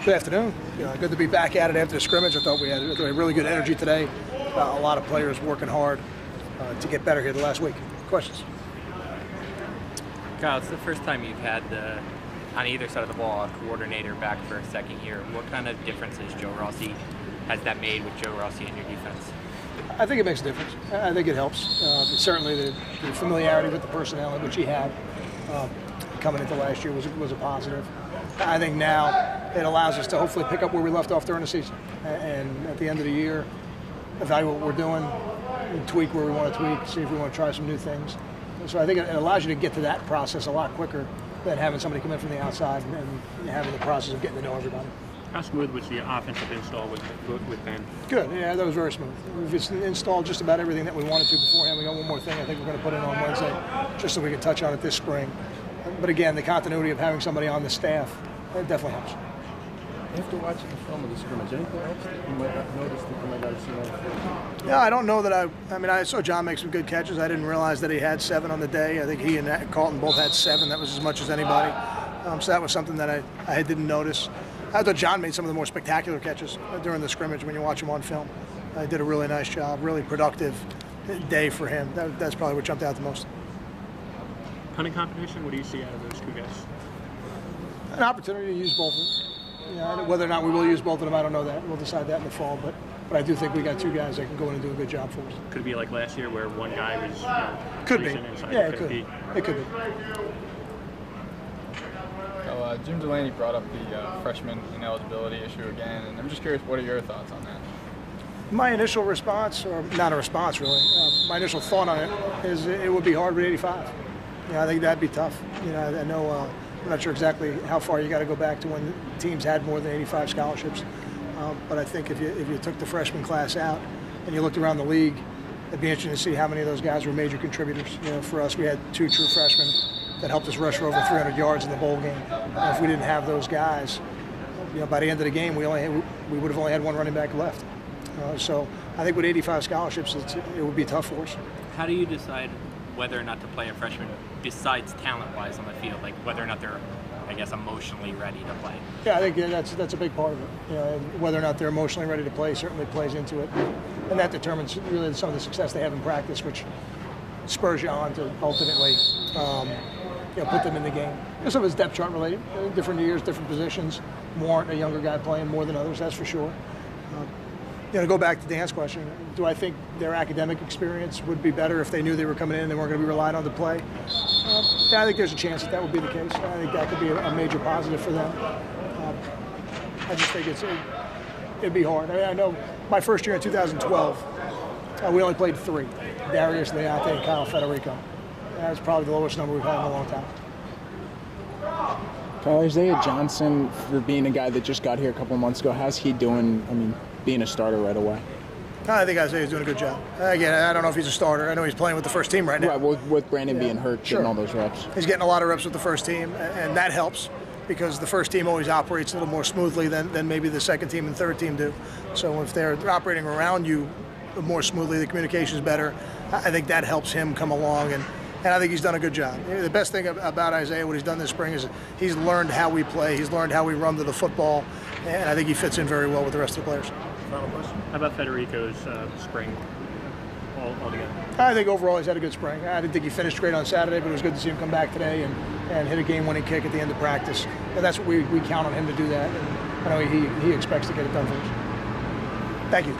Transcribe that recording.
Good afternoon. Good to be back at it after the scrimmage. I thought we had really good energy today. A lot of players working hard to get better here the last week. Questions? Kyle, it's the first time you've had on either side of the ball, a coordinator back for a second year. What kind of differences has that made with Joe Rossi in your defense? I think it makes a difference. I think it helps. Certainly the familiarity with the personnel, which he had coming into last year, was a positive. I think now it allows us to hopefully pick up where we left off during the season. And at the end of the year, evaluate what we're doing, and tweak where we want to tweak, see if we want to try some new things. So I think it allows you to get to that process a lot quicker than having somebody come in from the outside and having the process of getting to know everybody. How smooth was the offensive install with Ben? Good. Yeah, that was very smooth. We've installed just about everything that we wanted to beforehand. We got one more thing I think we're going to put in on Wednesday, just so we can touch on it this spring. But again, the continuity of having somebody on the staff, that definitely helps. After watching the film of the scrimmage, anything else that you might have noticed that you might not have seen on the field? Yeah, I don't know that I saw John make some good catches. I didn't realize that he had 7 on the day. I think he and Carlton both had 7. That was as much as anybody. So that was something that I didn't notice. I thought John made some of the more spectacular catches during the scrimmage when you watch him on film. He did a really nice job, really productive day for him. That's probably what jumped out the most. Punting competition, what do you see out of those two guys? An opportunity to use both of them. Whether or not we will use both of them, I don't know that. We'll decide that in the fall. But I do think we got 2 guys that can go in and do a good job for us. Could it be like last year where one guy was could be. Inside? Yeah, it could be. It could be. So, Jim Delaney brought up the freshman ineligibility issue again, and I'm just curious, what are your thoughts on that? My initial response, or not a response really, my initial thought on it is it would be hard with 85. I think that'd be tough. I know I'm not sure exactly how far you got to go back to when teams had more than 85 scholarships, but I think if you took the freshman class out and you looked around the league, it'd be interesting to see how many of those guys were major contributors. For us, we had 2 true freshmen that helped us rush for over 300 yards in the bowl game. And if we didn't have those guys, by the end of the game, we would have only had 1 running back left. So I think with 85 scholarships, it would be tough for us. How do you decide whether or not to play a freshman besides talent-wise on the field, like whether or not they're, I guess, emotionally ready to play? Yeah, I think that's a big part of it. Whether or not they're emotionally ready to play certainly plays into it, and that determines really some of the success they have in practice, which spurs you on to ultimately put them in the game. Some of it's depth chart related. Different years, different positions warrant a younger guy playing more than others. That's for sure. To go back to Dan's question, do I think their academic experience would be better if they knew they were coming in and they weren't going to be relied on to play? Yeah, I think there's a chance that would be the case. I think that could be a major positive for them. I just think it'd be hard. I know my first year in 2012, we only played 3, Darius, Leonte, and Kyle Federico. That's probably the lowest number we've had in a long time. Kyle, Isaiah Johnson, for being a guy that just got here a couple of months ago, how's he doing, being a starter right away? I think Isaiah's doing a good job. Again, I don't know if he's a starter. I know he's playing with the first team right now. Right, with Brandon being hurt, getting all those reps. He's getting a lot of reps with the first team, and that helps because the first team always operates a little more smoothly than maybe the second team and third team do. So if they're operating around you more smoothly, the communication is better. I think that helps him come along, and I think he's done a good job. The best thing about Isaiah, what he's done this spring, is he's learned how we play. He's learned how we run to the football, and I think he fits in very well with the rest of the players. Final question. How about Federico's spring altogether? I think overall he's had a good spring. I didn't think he finished great on Saturday, but it was good to see him come back today and hit a game-winning kick at the end of practice. And that's what we count on him to do that. And I know he expects to get it done for us. Thank you.